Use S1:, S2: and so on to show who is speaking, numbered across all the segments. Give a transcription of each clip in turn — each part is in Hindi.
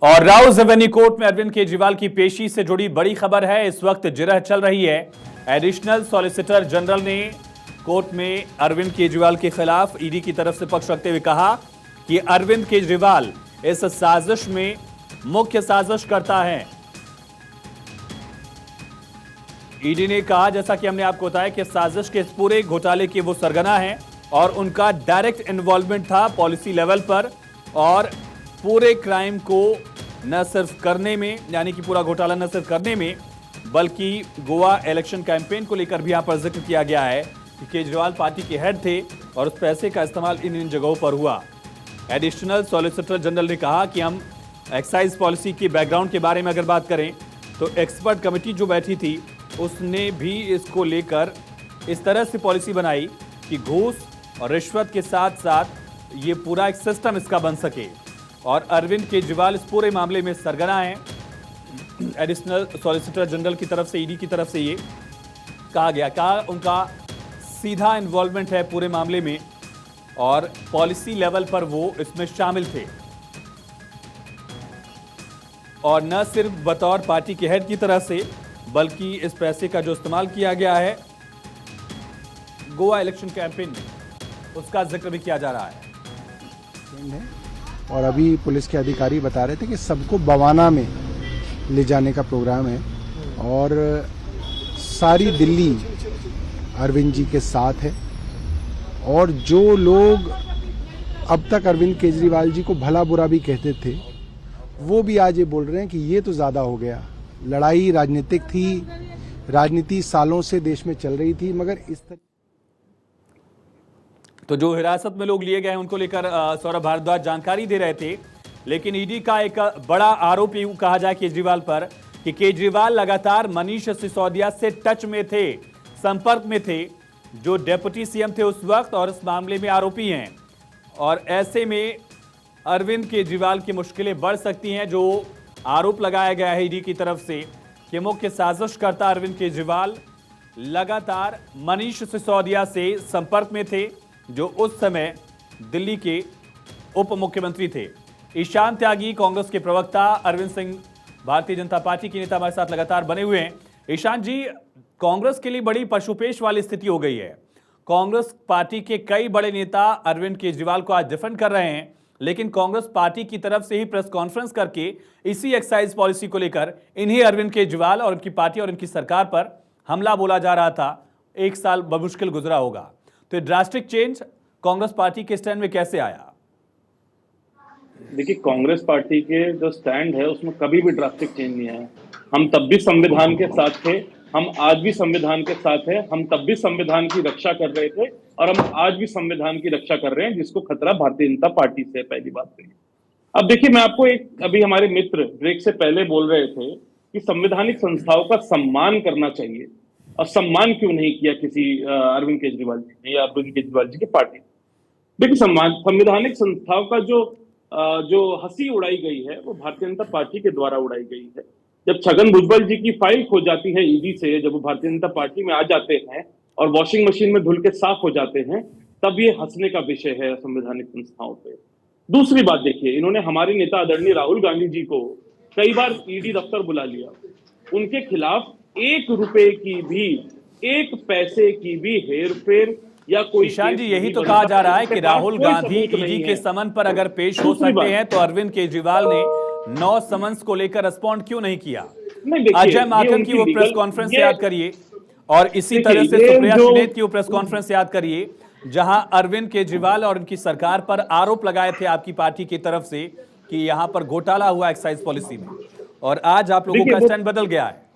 S1: और राउज एवेन्यू कोर्ट में अरविंद केजरीवाल की पेशी से जुड़ी बड़ी खबर है। इस वक्त जिरह चल रही है। एडिशनल सॉलिसिटर जनरल ने कोर्ट में अरविंद केजरीवाल के खिलाफ ईडी की तरफ से पक्ष रखते हुए कहा कि अरविंद केजरीवाल इस साजिश में मुख्य साजिश करता है। ईडी ने कहा, जैसा कि हमने आपको बताया, कि साजिश के इस पूरे घोटाले के वो सरगना हैं और उनका डायरेक्ट इन्वॉल्वमेंट था पॉलिसी लेवल पर और पूरे क्राइम को न सिर्फ करने में, यानी कि पूरा घोटाला न सिर्फ करने में, बल्कि गोवा इलेक्शन कैंपेन को लेकर भी यहां पर जिक्र किया गया है कि केजरीवाल पार्टी के हेड थे और उस पैसे का इस्तेमाल इन जगहों पर हुआ। एडिशनल सॉलिसिटर जनरल ने कहा कि हम एक्साइज पॉलिसी के बैकग्राउंड के बारे में अगर बात करें तो एक्सपर्ट कमेटी जो बैठी थी उसने भी इसको लेकर इस तरह से पॉलिसी बनाई कि घूस और रिश्वत के साथ साथ ये पूरा एक सिस्टम इसका बन सके और अरविंद केजरीवाल इस पूरे मामले में सरगना है। एडिशनल सॉलिसिटर जनरल की तरफ से, ईडी की तरफ से ये कहा गया, उनका सीधा इन्वॉल्वमेंट है पूरे मामले में और पॉलिसी लेवल पर वो इसमें शामिल थे और न सिर्फ बतौर पार्टी के हेड की तरह से, बल्कि इस पैसे का जो इस्तेमाल किया गया है गोवा इलेक्शन कैंपेन में, उसका जिक्र भी किया जा रहा है।
S2: और अभी पुलिस के अधिकारी बता रहे थे कि सबको बवाना में ले जाने का प्रोग्राम है और सारी दिल्ली अरविंद जी के साथ है और जो लोग अब तक अरविंद केजरीवाल जी को भला बुरा भी कहते थे वो भी आज ये बोल रहे हैं कि ये तो ज़्यादा हो गया। लड़ाई राजनीतिक थी, राजनीति सालों से देश में चल रही थी, मगर इस तरह
S1: तो जो हिरासत में लोग लिए गए हैं उनको लेकर सौरभ भारद्वाज जानकारी दे रहे थे। लेकिन ईडी का एक बड़ा आरोप यूं कहा जाए केजरीवाल पर कि केजरीवाल लगातार मनीष सिसोदिया से टच में थे, संपर्क में थे, जो डेप्यूटी सीएम थे उस वक्त और इस मामले में आरोपी हैं। और ऐसे में अरविंद केजरीवाल की मुश्किलें बढ़ सकती हैं। जो आरोप लगाया गया है ईडी की तरफ से कि मुख्य साजिशकर्ता अरविंद केजरीवाल लगातार मनीष सिसोदिया से संपर्क में थे, जो उस समय दिल्ली के उप मुख्यमंत्री थे। ईशान त्यागी कांग्रेस के प्रवक्ता, अरविंद सिंह भारतीय जनता पार्टी के नेता हमारे साथ लगातार बने हुए हैं। ईशान जी, कांग्रेस के लिए बड़ी पशुपेश वाली स्थिति हो गई है। कांग्रेस पार्टी के कई बड़े नेता अरविंद केजरीवाल को आज डिफेंड कर रहे हैं, लेकिन कांग्रेस पार्टी की तरफ से ही प्रेस कॉन्फ्रेंस करके इसी एक्साइज पॉलिसी को लेकर इन्हीं अरविंद केजरीवाल और उनकी पार्टी और इनकी सरकार पर हमला बोला जा रहा था। एक साल बमुश्किल गुजरा होगा, तो ड्रास्टिक चेंज कांग्रेस पार्टी के स्टैंड में कैसे आया?
S3: देखिए, कांग्रेस पार्टी के जो स्टैंड है उसमें कभी भी ड्रास्टिक चेंज नहीं आया। हम तब भी संविधान के साथ थे, हम आज भी संविधान के साथ हैं। हम तब भी संविधान की रक्षा कर रहे थे और हम आज भी संविधान की रक्षा कर रहे हैं, जिसको खतरा भारतीय जनता पार्टी से है। पहली बात तो ये। अब देखिए, मैं आपको अभी हमारे मित्र ब्रेक से पहले बोल रहे थे कि संवैधानिक संस्थाओं का सम्मान करना चाहिए, और सम्मान क्यों नहीं किया किसी अरविंद केजरीवाल जी ने या अरविंद केजरीवाल जी की पार्टी। देखिए, संवैधानिक संस्थाओं का जो हंसी उड़ाई गई है वो भारतीय जनता पार्टी के द्वारा उड़ाई गई है। जब छगन भुजबल जी की फाइल खो जाती है ईडी से, जब वो भारतीय जनता पार्टी में आ जाते हैं और वॉशिंग मशीन में धुल के साफ हो जाते हैं, तब ये हंसने का विषय है संवैधानिक संस्थाओं पे। दूसरी बात देखिए, इन्होंने हमारे नेता आदरणीय राहुल गांधी जी को कई बार ईडी दफ्तर बुला लिया। उनके खिलाफ 1 रुपए की भी, 1 पैसे की भी हेरफेर या कोई।
S1: ईशान जी, यही तो कहा जा रहा है कि राहुल गांधी ईडी के समन पर अगर पेश हो सकते हैं तो अरविंद केजरीवाल ने 9 समन्स को लेकर रिस्पॉन्ड क्यों नहीं किया? अजय माकन की वो प्रेस कॉन्फ्रेंस याद करिए और इसी तरह से सुप्रिया सुलेत की वो प्रेस कॉन्फ्रेंस याद करिए, जहां अरविंद केजरीवाल और उनकी सरकार पर आरोप लगाए थे आपकी पार्टी की तरफ से कि यहां पर घोटाला हुआ एक्साइज पॉलिसी में, और आज आप लोगों का स्टैंड बदल गया है।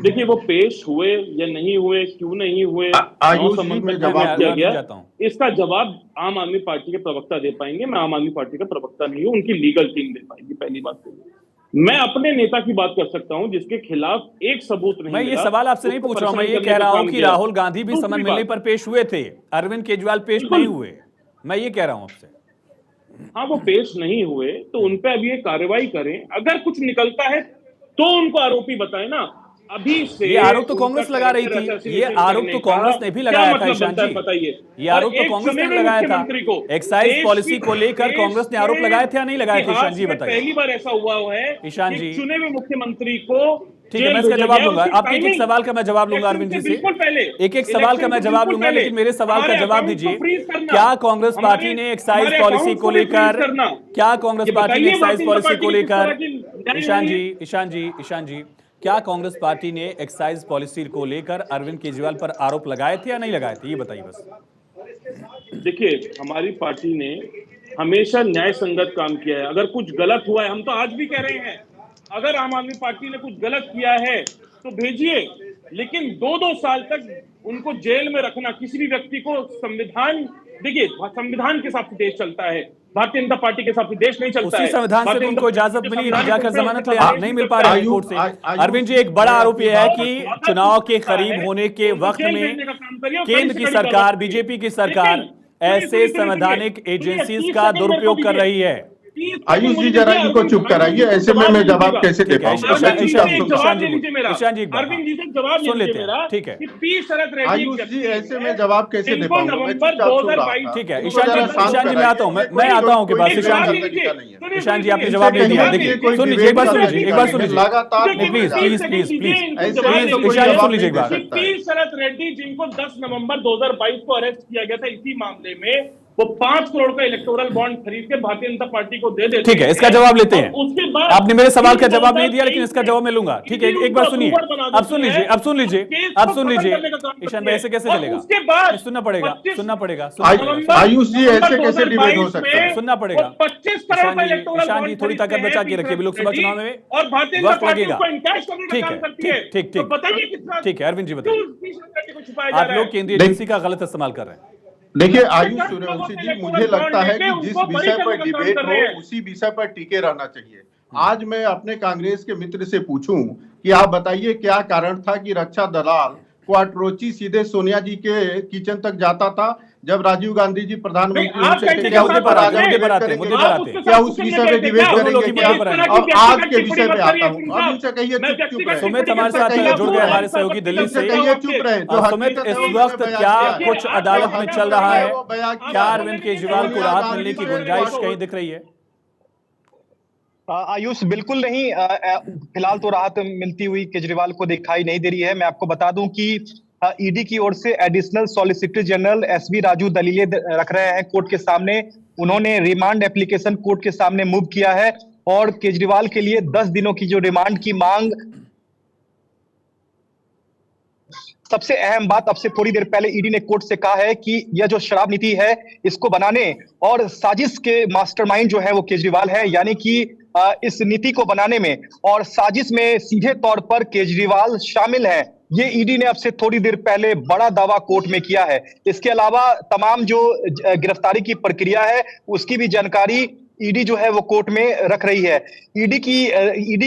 S3: देखिए, वो पेश हुए या नहीं हुए, क्यों नहीं हुए, जवाब दिया गया, इसका जवाब आम आदमी पार्टी के प्रवक्ता दे पाएंगे। मैं आम आदमी पार्टी का प्रवक्ता नहीं हूं, उनकी लीगल टीम दे पाएगी। पहली बात तो मैं अपने नेता की बात कर सकता हूं जिसके खिलाफ एक सबूत नहीं।
S1: मैं ये सवाल आपसे नहीं पूछ रहा हूं, मैं ये कह रहा हूं कि राहुल गांधी भी समन मिलने पर पेश हुए थे, अरविंद केजरीवाल पेश नहीं हुए। मैं ये कह रहा हूं आपसे।
S3: हाँ, वो पेश नहीं हुए तो उन पे अब ये कार्रवाई करें। अगर कुछ निकलता है तो उनको आरोपी बताए ना। अभी से
S1: ये आरोप तो कांग्रेस लगा रही थी, ये आरोप तो कांग्रेस ने भी लगाया था ईशान जी,
S3: बताइए।
S1: ये आरोप तो कांग्रेस ने लगाया था। एक्साइज पॉलिसी को लेकर कांग्रेस ने आरोप लगाए थे या नहीं लगाए थे ईशान जी, बताइए।
S3: पहली बार ऐसा हुआ है
S1: ईशान जी,
S3: चुने हुए मुख्यमंत्री को,
S1: ठीक है मैं इसका जवाब लूंगा, आपके एक एक सवाल का मैं जवाब लूंगा अरविंद जी से, एक एक सवाल का मैं जवाब लूंगा, लेकिन मेरे सवाल का जवाब दीजिए। क्या कांग्रेस पार्टी ने एक्साइज पॉलिसी को लेकर, क्या कांग्रेस पार्टी ने एक्साइज पॉलिसी को लेकर, ईशान जी क्या कांग्रेस पार्टी ने एक्साइज पॉलिसी को लेकर अरविंद केजरीवाल पर आरोप लगाए थे या नहीं लगाए थे, ये बताइए बस।
S3: देखिए, हमारी पार्टी ने हमेशा न्याय संगत काम किया है। अगर कुछ गलत हुआ है, हम तो आज भी कह रहे हैं, अगर आम आदमी पार्टी ने कुछ गलत किया है तो भेजिए, लेकिन 2-2 साल तक उनको जेल में रखना किसी भी व्यक्ति को, संविधान, देखिए संविधान के हिसाब से देश चलता है, भारतीय जनता पार्टी के हिसाब से देश नहीं चलता है।
S1: उसी संविधान से उनको इजाजत मिली, जाकर जमानत ले आए, नहीं मिल पा रही कोर्ट से। अरविंद जी, एक बड़ा आरोप यह है कि चुनाव के करीब होने के वक्त में केंद्र की सरकार, बीजेपी की सरकार ऐसे संवैधानिक एजेंसीज का दुरुपयोग कर रही है।
S4: आयुष जी जरा इनको चुप कराइए, ऐसे में मैं जवाब कैसे दे पाऊंगा?
S3: अरविंद जी से जवाब
S1: सुन लेते हैं, ठीक है।
S4: आयुष जी ऐसे में जवाब कैसे दे पाऊंगा?
S3: नवंबर 2022,
S1: ठीक है ईशान जी मैं आता हूँ, मैं आता हूँ के पास। ईशान जी आपने जवाब नहीं दिया, देखिए सुन लीजिए, एक बार सुन लीजिए,
S4: लगातार
S1: प्लीज ईशान जी सुन लीजिए एक बार।
S3: पी शरद रेड्डी जिनको 10 नवंबर 2022 को अरेस्ट किया गया था इसी मामले में, वो 5 करोड़ का इलेक्टोरल बॉन्ड खरीद के भारतीय जनता पार्टी को दे देते।
S1: ठीक है, इसका जवाब लेते हैं।
S3: उसके बाद
S1: आपने मेरे सवाल का जवाब नहीं दिया, लेकिन इसका जवाब मैं लूंगा। ठीक है, एक बार सुनिए, अब सुन लीजिए ईशान भाई, ऐसे कैसे चलेगा?
S3: उसके बाद
S1: सुनना पड़ेगा।
S4: आयुष जी ऐसे कैसे डिबेट हो सकता है?
S1: सुनना पड़ेगा।
S3: 25 करोड़ का इलेक्टोरल
S1: ईशान जी थोड़ी ताकत बचा के रखिए, लोकसभा चुनाव में
S3: और भारतीय जनता
S1: वक्त
S3: पार्टी
S1: लगेगा।
S3: को इनकैश करने का काम करती है।
S1: ठीक
S3: तो बताइए कितना,
S1: ठीक है अरविंद जी बताइए, आप लोग केंद्रीय एजेंसी का गलत इस्तेमाल कर रहे हैं।
S4: देखिए आयुष सूर्यवंशी जी, मुझे लगता है कि जिस विषय पर डिबेट हो उसी विषय पर टिके रहना चाहिए। आज मैं अपने कांग्रेस के मित्र से पूछूं कि आप बताइए क्या कारण था कि रक्षा दलाल को अप्रोची सीधे सोनिया जी के किचन तक जाता था जब राजीव गांधी जी प्रधानमंत्री
S1: मुद्दे पर आते हैं,
S4: क्या उस विषय में डिबेट करेंगे? अब आज के विषय में आता हूँ, अब उनसे कहिए चुप रहे।
S1: सुमित हमारे साथ जुड़ गए, हमारे सहयोगी दिल्ली से,
S4: कहिए चुप रहे।
S1: सुमित, इस वक्त क्या कुछ अदालत में चल रहा है? क्या अरविंद केजरीवाल को राहत मिलने की गुंजाइश कहीं दिख रही है?
S5: आयुष बिल्कुल नहीं, फिलहाल तो राहत मिलती हुई केजरीवाल को दिखाई नहीं दे रही है। मैं आपको बता दूं कि ईडी की ओर से additional solicitor general SV Raju दलीलें रख रहे हैं कोर्ट के सामने। उन्होंने रिमांड एप्लीकेशन कोर्ट के सामने मूव किया है और केजरीवाल के लिए 10 दिनों की जो रिमांड की मांग, सबसे अहम बात, अब से थोड़ी देर पहले ईडी ने कोर्ट से कहा है कि यह जो शराब नीति है इसको बनाने और साजिश के मास्टरमाइंड जो है वो केजरीवाल है, यानी कि इस नीति को बनाने में और साजिश में सीधे तौर पर केजरीवाल शामिल है। ये ईडी ने अब से थोड़ी देर पहले बड़ा दावा कोर्ट में किया है। इसके अलावा तमाम जो गिरफ्तारी की प्रक्रिया है उसकी भी जानकारी ईडी जो है वो कोर्ट में रख रही है। ईडी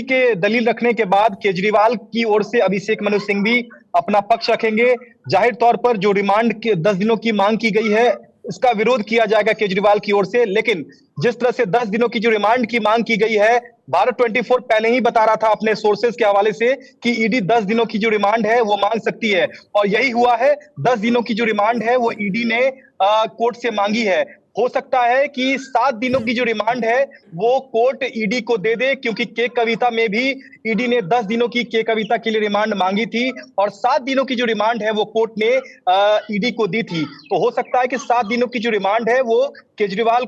S5: के दलील रखने के बाद केजरीवाल की ओर से अभिषेक मनु सिंह भी अपना पक्ष रखेंगे। जाहिर तौर पर जो रिमांड के 10 दिनों की मांग की गई है इसका विरोध किया जाएगा केजरीवाल की ओर से, लेकिन जिस तरह से 10 दिनों की जो रिमांड की मांग की गई है, भारत 24 पहले ही बता रहा था अपने सोर्सेज के हवाले से कि ईडी 10 दिनों की जो रिमांड है वो मांग सकती है और यही हुआ है। 10 दिनों की जो रिमांड है वो ईडी ने कोर्ट से मांगी है। हो सकता है कि 7 दिनों की जो रिमांड है वो कोर्ट ईडी को दे दे, क्योंकि के कविता में भी ईडी ने 10 दिनों की के कविता के लिए रिमांड मांगी थी और 7 दिनों की जो रिमांड है वो कोर्ट ने ईडी को दी थी। तो हो सकता है कि 7 दिनों की जो रिमांड है वो केजरीवाल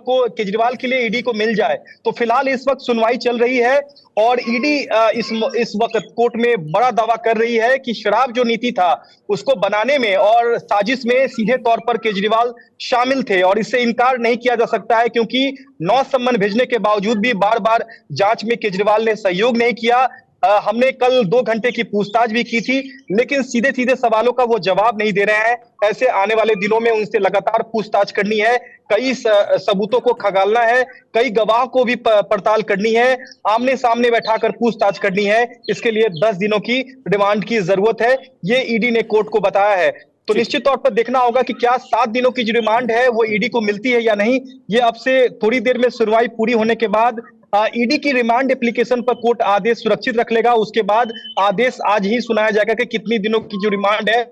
S5: के लिए ईडी को मिल जाए। तो फिलहाल इस वक्त सुनवाई चल रही है और ईडी इस वक्त कोर्ट में बड़ा दावा कर रही है कि शराब जो नीति था उसको बनाने में और साजिश में सीधे तौर पर केजरीवाल शामिल थे और इससे इनकार नहीं किया जा सकता है, क्योंकि 9 सम्मन भेजने के बावजूद भी बार बार जांच में केजरीवाल ने सहयोग नहीं किया। हमने कल 2 घंटे की पूछताछ भी की थी, लेकिन सीधे सीधे सवालों का वो जवाब नहीं दे रहे हैं। ऐसे आने वाले दिनों में उनसे लगातार पूछताछ करनी है, कई सबूतों को खंगालना है, कई गवाह को भी पड़ताल करनी है, आमने सामने बैठाकर पूछताछ करनी है। इसके लिए 10 दिनों की रिमांड की जरूरत है, ये ईडी ने कोर्ट को बताया है। तो निश्चित तौर पर देखना होगा कि क्या 7 दिनों की जो रिमांड है वो ईडी को मिलती है या नहीं। ये अब से थोड़ी देर में सुनवाई पूरी होने के बाद ईडी की रिमांड एप्लीकेशन पर कोर्ट आदेश सुरक्षित रख लेगा। उसके बाद आदेश आज ही सुनाया जाएगा कि कितनी दिनों की जो रिमांड है।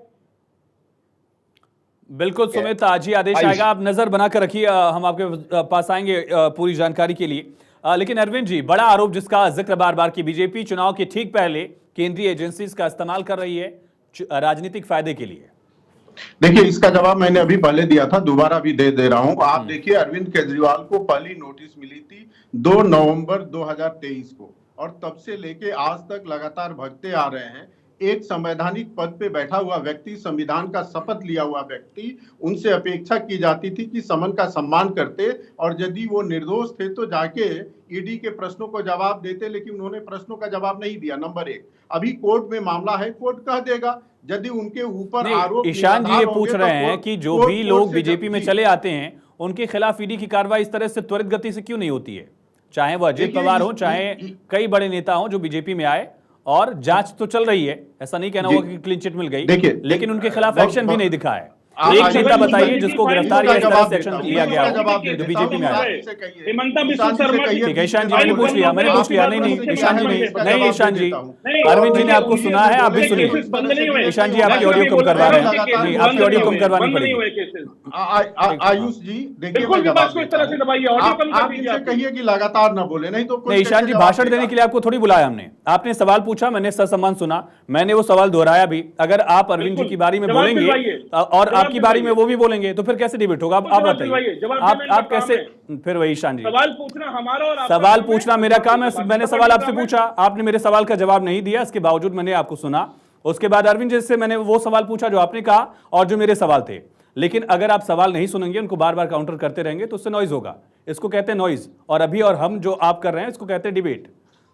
S1: बिल्कुल सुमित, आज ही आदेश आएगा। आप नजर बनाकर रखिए, हम आपके पास आएंगे पूरी जानकारी के लिए। लेकिन अरविंद जी, बड़ा आरोप जिसका जिक्र बार बार की बीजेपी चुनाव के ठीक पहले केंद्रीय एजेंसीज का इस्तेमाल कर रही है राजनीतिक फायदे के लिए।
S4: देखिए, इसका जवाब मैंने अभी पहले दिया था, दोबारा भी दे रहा हूं। आप देखिए, अरविंद केजरीवाल को पहली नोटिस मिली थी 2 नवंबर 2023 को, और तब से लेके आज तक लगातार भगते आ रहे हैं। एक संवैधानिक पद पे बैठा हुआ व्यक्ति, संविधान का शपथ लिया हुआ व्यक्ति, उनसे अपेक्षा की जाती थी कि समन का सम्मान करते, और यदि वो निर्दोष थे तो जाके ईडी के प्रश्नों को जवाब देते, लेकिन उन्होंने प्रश्नों का जवाब नहीं दिया। नंबर 1, अभी कोर्ट में मामला है, कोर्ट कह देगा यदि उनके ऊपर आरोप।
S1: ईशान जी ये पूछ रहे हैं कि जो भी लोग बीजेपी में चले आते हैं उनके खिलाफ ईडी की कार्रवाई इस तरह से त्वरित गति से क्यों नहीं होती है? चाहे वो अजित पवार हो, चाहे कई बड़े नेता हो जो बीजेपी में आए, और जांच तो चल रही है, ऐसा नहीं कहना होगा कि क्लीन चिट मिल गई, लेकिन उनके खिलाफ एक्शन भी नहीं दिखा है। एक नेता बताइए जिसको गिरफ्तार या इस तरह से एक्शन लिया गया जो बीजेपी में आया। ठीक है ईशान जी, मैंने पूछ लिया। नहीं ईशान जी नहीं ईशान जी, अरविंद जी ने आपको सुना है, आप भी सुनिए। ईशान जी आपकी ऑडियो कम करवा रहे हैं, नहीं आपकी ऑडियो कम करवानी पड़ेगी।
S4: आयुष जी देखिए, आप कहिए कि लगातार ना बोले, नहीं तो
S1: ईशान जी भाषण देने के लिए आपको थोड़ी बुलाया हमने। आपने सवाल पूछा, मैंने ससम्मान सुना, मैंने वो सवाल दोहराया भी। अगर आप अरविंद जी की बारी में बोलेंगे और आपकी बारी में वो भी बोलेंगे तो फिर कैसे डिबेट होगा? आप बताइए, आप कैसे? फिर वही ईशान जी,
S3: सवाल पूछना हमारा और
S1: सवाल पूछना मेरा काम है। मैंने सवाल आपसे पूछा, आपने मेरे सवाल का जवाब नहीं दिया, इसके बावजूद मैंने आपको सुना। उसके बाद अरविंद जी से मैंने वो सवाल पूछा जो आपने कहा और जो मेरे सवाल थे। लेकिन अगर आप सवाल नहीं सुनेंगे, उनको बार बार काउंटर करते रहेंगे तो उससे नॉइज होगा। इसको कहते हैं नॉइज, और अभी और हम जो आप कर रहे हैं इसको कहते हैं डिबेट।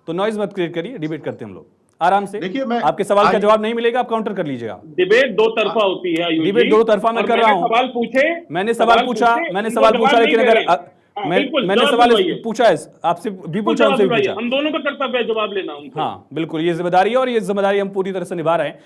S1: तो नॉइज मत क्रिएट करिए, डिबेट करते हैं हम लोग आराम से।
S4: देखिए, मैं
S1: आपके सवाल का जवाब नहीं मिलेगा, आप काउंटर कर लीजिएगा।
S3: डिबेट दो तरफा होती है,
S1: डिबेट दो तरफा मैं कर रहा हूं।
S3: सवाल पूछे,
S1: मैंने सवाल पूछा, लेकिन अगर मैंने सवाल पूछा है, आपसे भी पूछा, उनसे भी पूछा।
S3: हम दोनों का कर्तव्य है जवाब लेना।
S1: हाँ बिल्कुल, ये जिम्मेदारी है और ये जिम्मेदारी हम पूरी तरह से निभा रहे हैं।